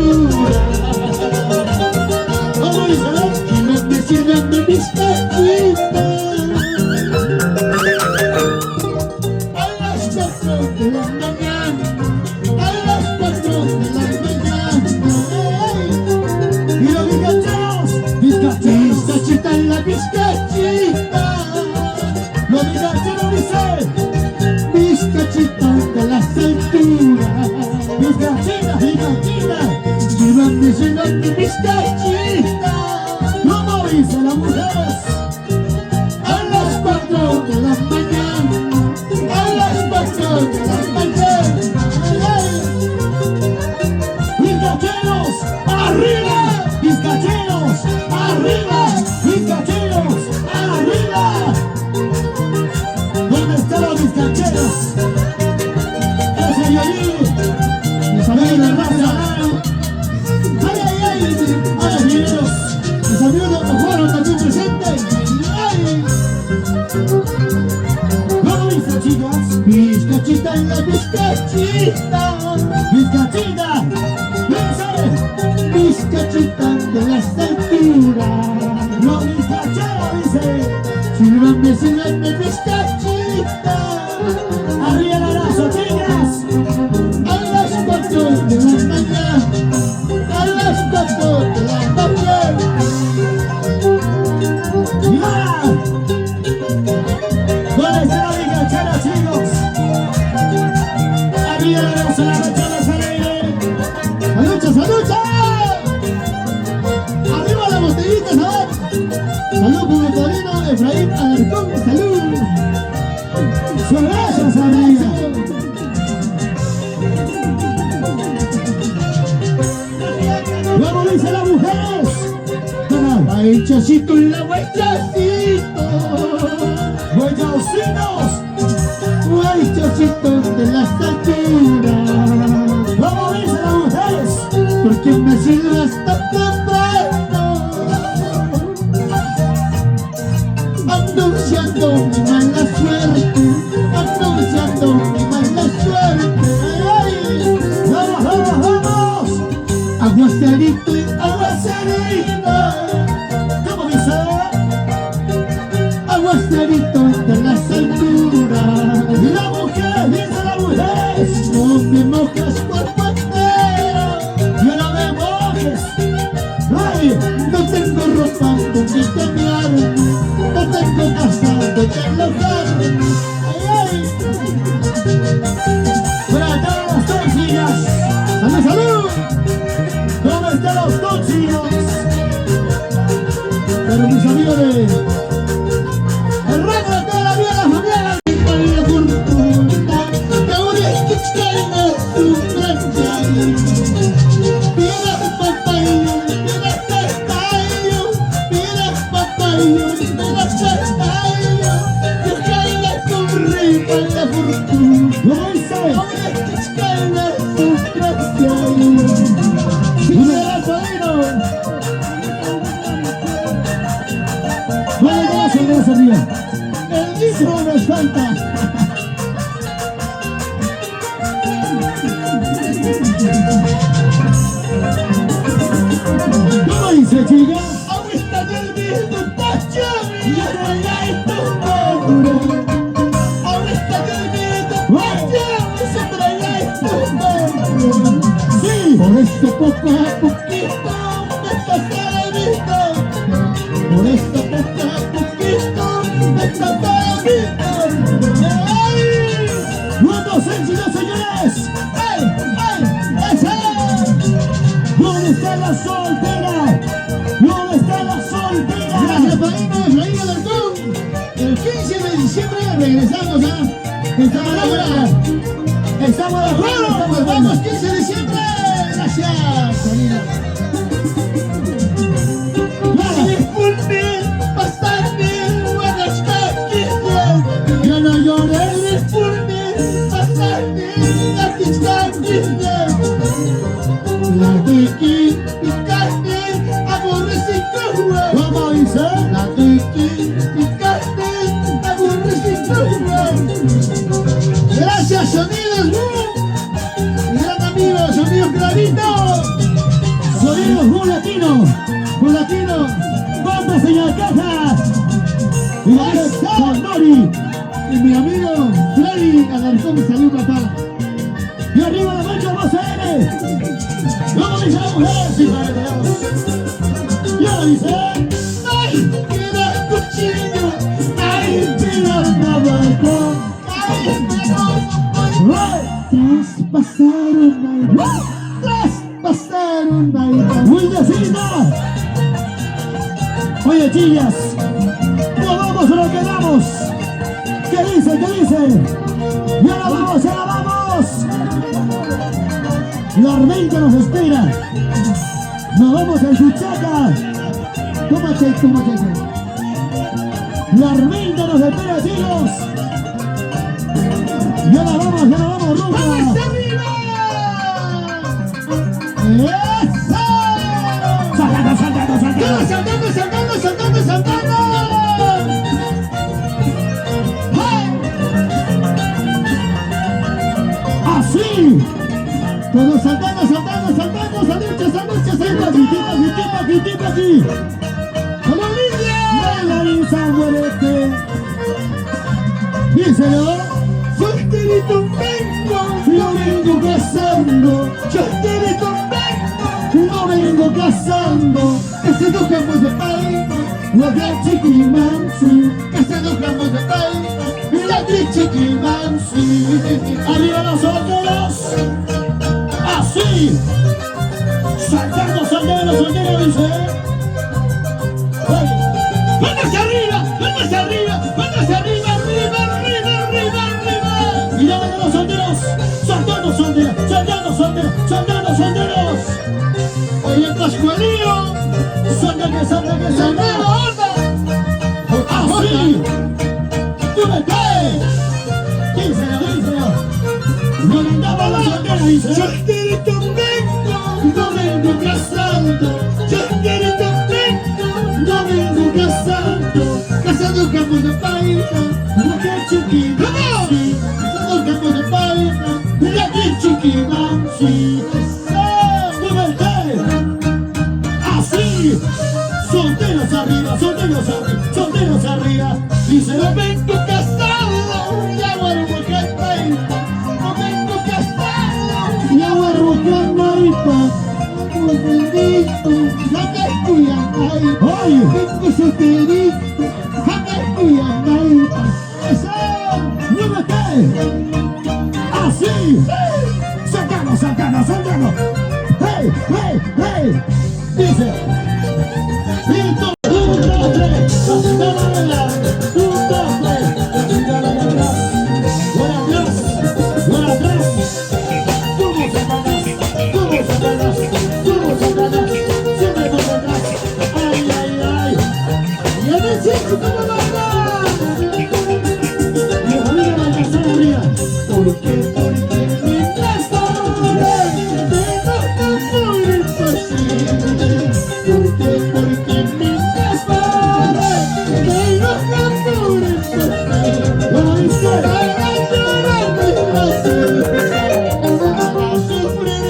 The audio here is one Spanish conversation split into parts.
altura. ¿Cómo dice? Que no me sirvan de mis taquitas. A las 4 de la mañana, a las 4 de la mañana. Y los bizcacheros, bizcachita en la bizcachita. Los bizcacheros dicen, bizcachita de las alturas. Bizcachita, bizcachita, llévame bizcachita. ¿Cómo dice la mujer? A las 4 de la mañana, a las 4 de la mañana. Bizcacheros, arriba, bizcacheros, arriba, bizcacheros, arriba. ¿Dónde están los bizcacheros? Ese Yoyi, mi familia de raza. Ay, ay, ay, ay, amigos, mis amigos de Ojuaro también presentes. Ay. ¿Cómo dice, chicas? Bizcachita en la bizcachita, bizcachita, dice, bizcachita de las alturas. Los bizcacheros dice, sírvame bizcachita. Arriba el abrazo, chicas. A las 4 de la mañana, a las 4 de la mañana. Y va. ¿Dónde está la bizcachera, chicos? Arriba el abrazo, la bachata sale. ¡Salucha, salucha! ¡Arriba la botellita, ¿sabes? ¡Salud con el padrino Efraín Alarcón! ¡Salud! ¡Suavazos, amiga! ¿Cómo dice las mujeres? ¡Ay, chocito y la huechacito! ¡Huechocitos! ¡Ay, chocitos de las alturas! ¿Cómo dice las mujeres? Porque me sirve hasta temprano, anunciando mi mala suerte, anunciando mi mala suerte. ¡Ay! ¡Vamos, vamos, vamos! Aguacerito y aguacerito. ¿Cómo dice? Aguacerito de las alturas. Y la mujer, dice la mujer, no me mojes cuerpo entero, yo no me mojes. Ay, no tengo ropa con que cambiarme, no tengo casa donde alojarme. Ay, ay. Para todas las tóxicas, ¡salud, salud! ¿Dónde están los tóxicos? Pero mis amigos de el reino de toda la vida, la familia. El disco nos falta. ¿Cómo dice, chica? Ahorita del mismo pacho y ahora esto maduro. Ahorita del mismo pacho y ahora esto maduro. Sí, por esto poco a poquito me estás salvando. Por esto poco a poquito me estás salvando. ¡Ay! ¡Buenos éxitos, señores! ¡Ay, ay, ese! ¿Dónde está la soltera? ¿Dónde está la soltera? Gracias, padrino Efraín Alarcón. El 15 de diciembre regresamos a esta palabra. Estamos de acuerdo. Nos vamos 15 de diciembre. Gracias, padrino. Disculpen, bastante, buenas tardes. Yo no lloré, disculpen, bastante, buenas tardes. La Tiki picante, aborrecido. ¿Cómo dice? La Tiki picante, aborrecido. Gracias, sonidos, mi gran amigo, sonido clarito. Latino, banda señal caja. Y la con Nori. Y mi amigo Freddy Alarcón, salud papá. Y arriba la mancha, vamos a N. ¿Cómo dice la mujer? Sí, vale, veamos. Ya lo dice. Ay, mira cuchillo. Ay, mira el tabaco. Ay, traspasaron ahí. Traspasaron ahí. Wildecita. Oye, chillas. ¿No vamos o no quedamos? ¿Qué dice? ¿Qué dice? ¡Ya la vamos! ¡Ya la vamos! La Armenta nos espera. Nos vamos al Chuchaca. Toma cheque, toma cheque. La Armenta nos espera, chicos. ¡Ya la vamos, rumba! ¡Vamos arriba! ¡Eso! ¡Saltando, saltando, saltando! ¡Saltando, saltando, saltando, saltando! ¡Así! Todos saltando, saltando, saltando, saluche, saluche, saluche, tipo aquí. ¡Vamos, Lidia! ¡Melanie muérete! Díselo. Solterito vengo, lo vengo cazando. Solterito vengo, lo vengo cazando. Ese dos campos de paima, la chiquimansi. Ese dos campos de paima, la chiquimansi. Arriba los solteros. Así. Saltando, saltando, saltando, dice. ¡Vámonos arriba! ¡Vámonos arriba! ¡Vámonos arriba! ¡Arriba, arriba, arriba, arriba! Y ya ven los solteros. Saltando, solteros. Saltando, solteros. Saltando, solteros. Oye, el Pascualillo. Saltando, saltando, saltando. Así. ¡Tú me caes! Díselo, díselo. No le andaba la soltera, dice. Solterito vengo, no vengo cazando. Solterito vengo, no vengo cazando. Cazando campos de paina, mujer chiquimansi. Cazando campos de paina, mujer chiquimansi. ¡Tú me caes! Así. Solteros arriba, solteros arriba, solteros arriba. Dice, no vengo casado, ya vuelvo que paina. No vengo casado, ya vuelvo que paina. Muy bendito, ya te estoy acá. Oye, vengo solterito, ya te estoy acá. Eso, no me cae. Así, sacamos, sacamos, sacamos. Hey, hey, hey. Dice. ¡Listo! ¡1, 2, 3! ¡La manera! ¡1, 2, 3! ¡La atrás! ¡Buena atrás! ¡Buena atrás! ¡Tuvo Satanás! ¡Tuvo Satanás! ¡Tuvo Satanás! ¡Siempre por atrás! ¡Ay, ay, ay! ¡Y a ver si se toma banda! ¡Mi familia va a alcanzar a abrir! ¿Por qué? Porque mientras ahora tengo amor imposible. ¿Por qué? Porque mientras ahora tengo amor imposible. ¡Lo dice! Para llorarme así, para sufrir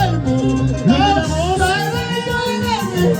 el mundo, para llorarme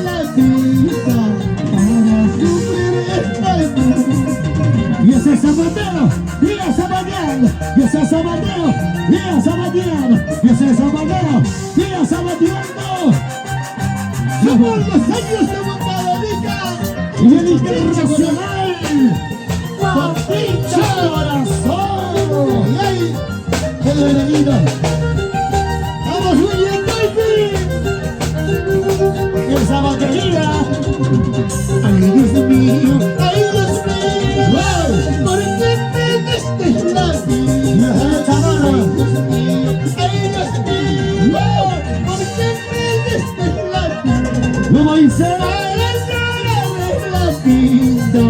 la vida, para sufrir el mundo. Y ese zapatero, y ese zapatero, y ese zapatero, y ese zapatero, y ese zapatero, y ese zapatero. Somos los años de Montadorica y el internacional con pincha corazón. Y ahí, qué bienvenido. Vamos muy bien, baby. Y esa batería. Ay, Dios mío, ay, Dios mío. Wow. ¿Por qué me diste la vida? Ay, Dios mío, ay, Dios mío. Wow. ¿Por qué me diste la vida? ¿Cómo dice? Para llorar la vida,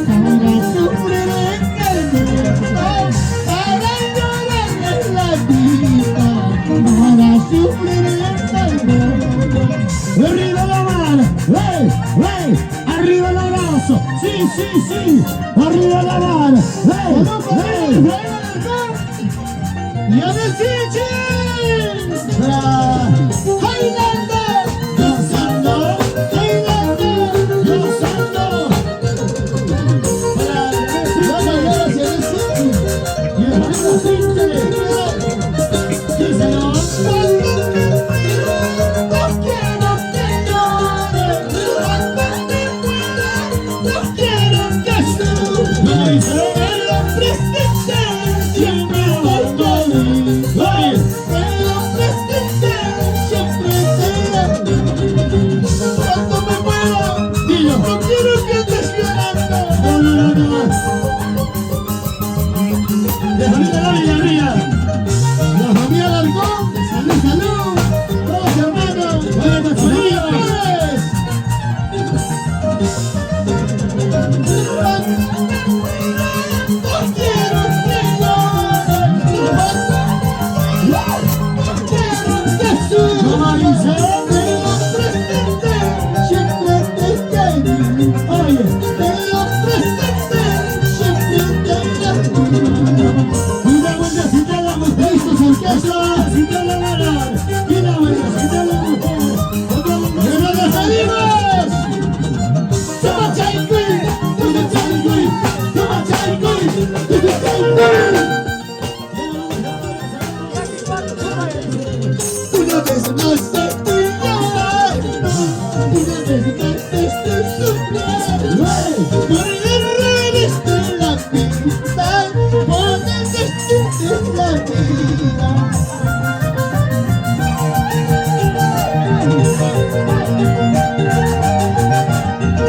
para sufrir el mundo, para llorar la vida, para sufrir el mundo. Arriba la mano, hey, hey, arriba el abrazo, sí, sí, sí, arriba la mano, hey, hey, y a decir, bailando, danzando.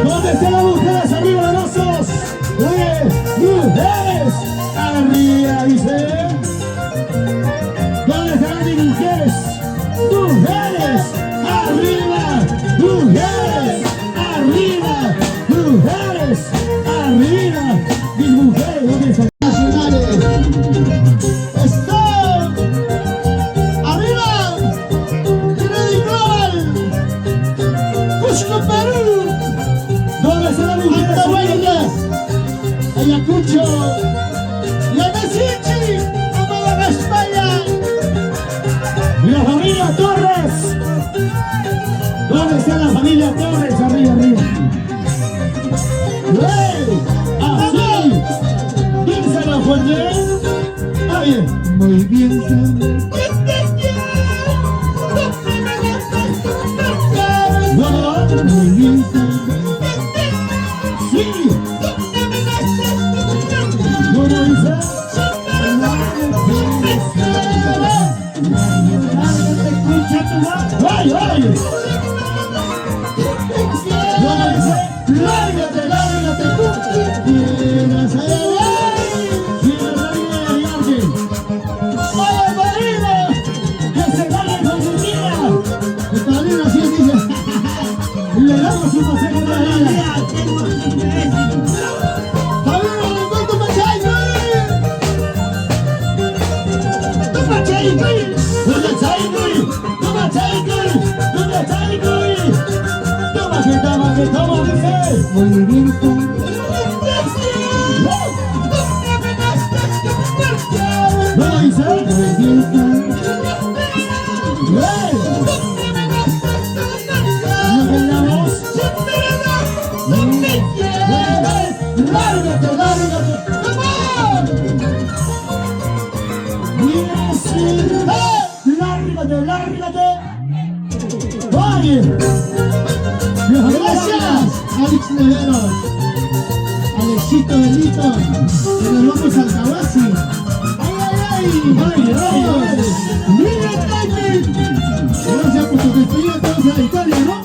¿Dónde están las mujeres? Arriba los brazos. Mujeres, arriba, dice. ¿Dónde están mis mujeres? Mujeres, arriba. Mujeres, arriba. Mujeres, arriba. Mis mujeres, ¿dónde están? Ayacucho, Yanasichi, Amada España. Y la familia Torres. ¿Dónde está la familia Torres? Arriba, arriba. Así. Díselo, fuerte. Está bien. Muy bien, No, muy bien, sí. ¿Cómo dice? ¡Ay, ay! ¿Cómo dice? lárgate, lárgate, tú quieras, ¡Vaya, Marina! ¡Que se vaya con su tía! el padrino así dice, Le damos un consejo de la vida. padrino, le cuento machaico, ¿Dónde está el cuy? ¿Dónde está el cuy? ¿Dónde está el cuy? Toma que toma, dice. muy bien, ¿Cómo dice? muy bien, ¿Nos bailamos? lárgate, lárgate, Lárgate, lárgate. Oye. gracias, Alex Neveros, Alexito Benito, pero vamos al Tabasi. ¡Ay! ¡Mira, Tati! Gracias por tu despedida, todos a la historia, ¿no?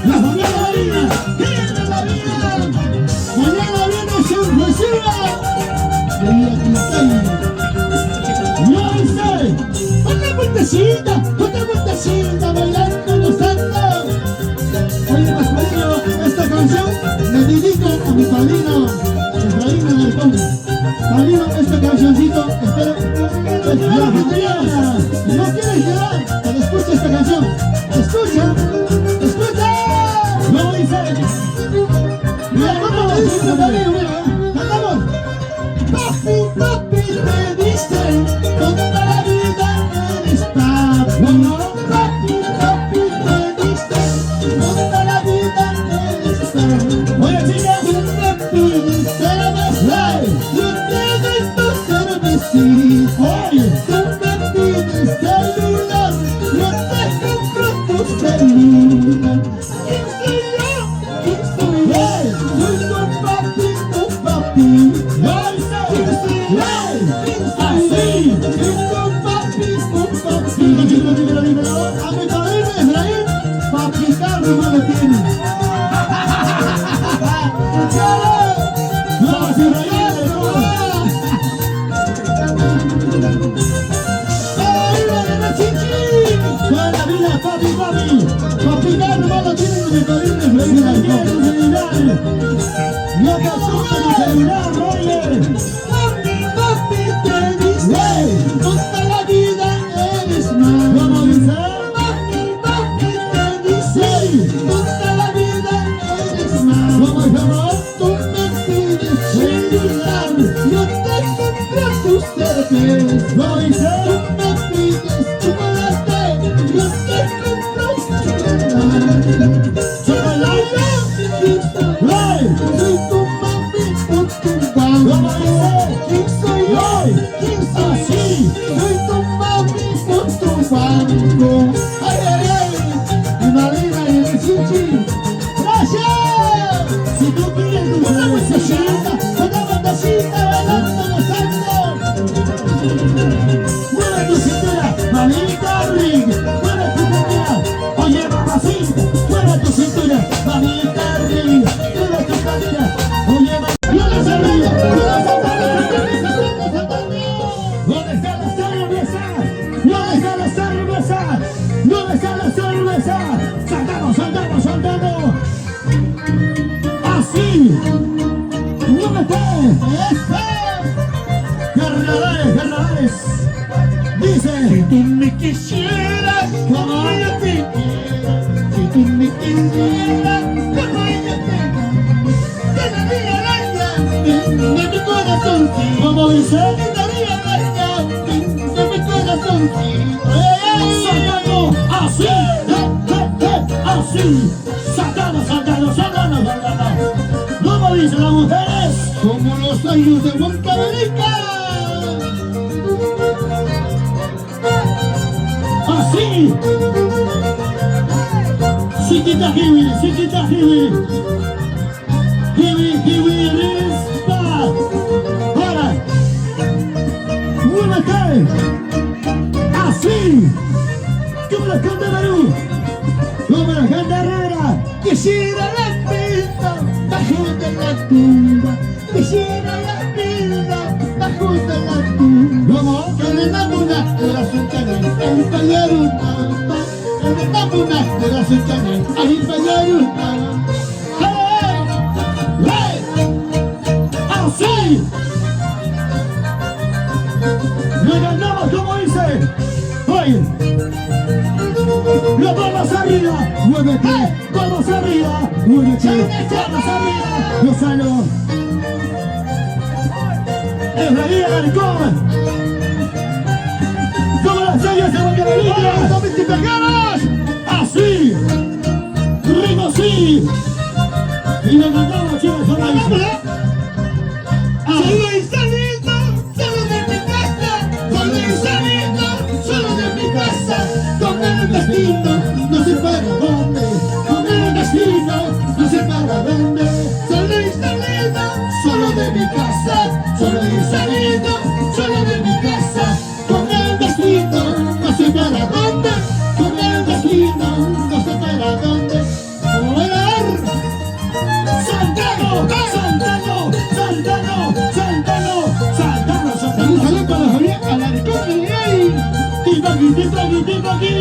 La familia Marina. ¡Viva la vida! Mañana viene su Josía. Quería Quintana. No dice. Otra vueltecita, bailando, gozando. Oye, Pascualino, esta canción le dedico a mi padrino, Efraín Alarcón. Padrino, esta cancioncito, espero que lloras. Si no quieres llorar, pero escucha esta canción. Escucha, escucha. No dice. Mira, ¿cómo le dice mi padrino? Mira, cantamos. Papi, papi, te dicen, toda la vida eres papi. Papi, papi, te dicen, toda la vida eres papi. Oye, chicas. Tú me pides cerveza, yo te doy tu cervecita. Oye. Tú me pides celular, yo te compro tu celular. ¿Quién soy yo? ¿Quién soy yo? Soy tu papi, tu papi. No dice. ¿Quién soy yo? ¿Quién soy Así. yo? Soy tu papi, tu papi. Dímelo. A mi padrino Efraín, pa' picar no lo tiene. No, si Raíz, no. Toda la vida, papi, papi. Pa' picar no lo tiene mi padrino Si la Efraín. quieres tu celular. No te asustes tu celular, oye. Papi, papi, te dice, toda la vida eres ¿Cómo más. dice? Papi, quisiera como ella tenga, que la vida araña de mi corazoncito. ¿Cómo dice? Que la vida araña de mi corazoncito. Sacando así, así. Sacando. ¿Cómo dicen las mujeres? Como los años de Huancavelica. Así. Chiquita Kiwi. Kiwi rispa. Ahora. Muévete. Así. Como la gente Perú. Como la gente Herrera. Quisiera la vida bajo de la tumba. Quisiera la vida bajo de la tumba. ¿Cómo? Que le damos una corazón chanel, ahí fallar una. Que le damos una corazón chanel, ahí fallar una. Así. Lo ganamos como dice. Oye. Los vamos arriba. Muévete. Vamos arriba. Muévete. Vamos arriba. Los saludos. Efraín Alarcón. Como las sellas de Huancavelica. ¡Vamos, mis pegados! Así. Ritmo sí. Y lo ganamos, chicos. Solo y saliendo, solo de mi casa. Solo y saliendo, solo de mi casa. Con el destino, no sé para dónde. Con el destino, no sé para dónde. Solo y saliendo, solo de mi casa. Solo y saliendo, solo de mi casa. Con el destino, no sé para dónde. Con el destino, no sé para dónde. ¿Cómo bailar? Saltando. Un saludo para Javier Alarcón y ahí. Tipo aquí.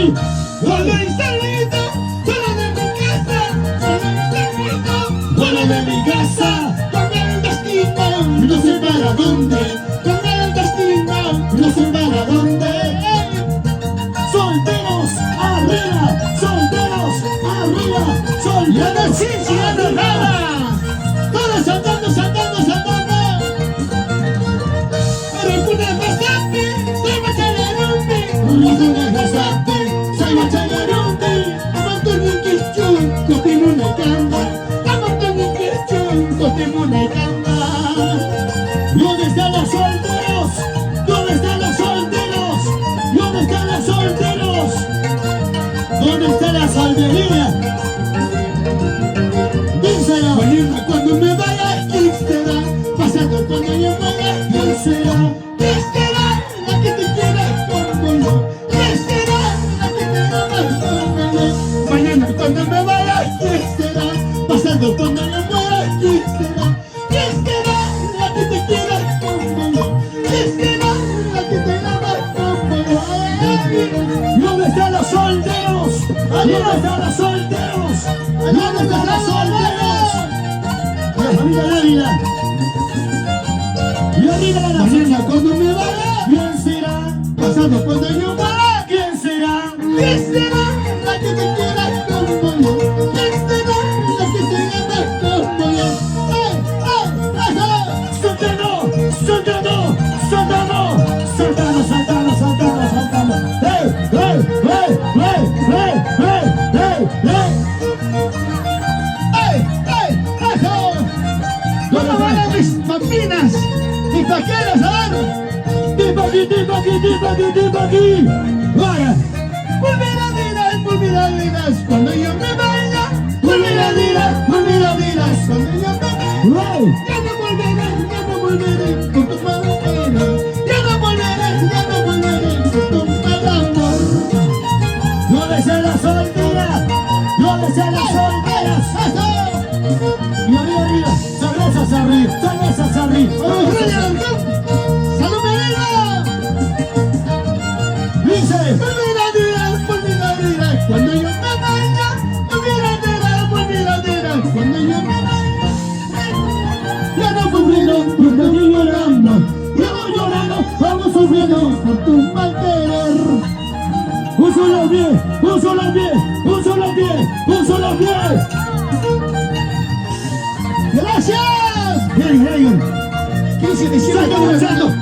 Solo y saliendo, solo de mi casa. Solo y saliendo, Vuelo de mi casa. con el destino, no sé para dónde. Con el destino, no sé para dónde. Solteros arriba. Y anda sin llegando nada. Todos saltando. Recuerda pasarte, soy Machallarumbi. Amanto ni kichun, kotimune kamba. ¿Dónde están los solteros? ¿Dónde está la soltería? Díselo. Mañana cuando me vaya, ¿quién será? Pasando cuando yo vaya, ¿quién será? ¿Quién será la que te quiera como yo? ¿Quién será la que te ama como yo? Mañana cuando me vaya, ¿quién será? Pasando cuando yo muera, ¿quién será? ¿Quién será la que te quiera como yo? ¿Quién será la que te ama como yo? ¿Dónde están los solteros? ¿Dónde están los solteros? ¿Dónde están los solteros? La familia Dávila. Y arriba la nación. Mañana cuando me vaya, ¿Quién será? pasando cuando yo muera, ¿Quién será? ¿quién será la que te quiera como yo? ¿Quién será la que te ama como yo? Soltando. ¡Hey! ¿Cómo van a mis papinas? ¿Y pa' qué las agarro? Tipo aquí. Vaya. Olvidarás cuando yo me vaya. Olvidarás cuando yo me vaya. Hey. Ya no volveré con tu mal amor. Ya no volveré con tu mal amor. ¿Dónde están las solteras? ¿Dónde están las solteras? Y arriba, cervezas arriba. ¡Vamos, Rey Alarcón! ¡Salud, Medina! Dice. Olvidarás cuando yo me vaya. Olvidarás cuando yo me vaya. Ya no sufriendo, porque estoy llorando. Ya voy llorando, vamos sufriendo por tu mal querer. Un un solo pie, un solo pie, un solo pie, un solo pie. ¡Gracias! Bien, bien. 15 ediciones. Salto, salto,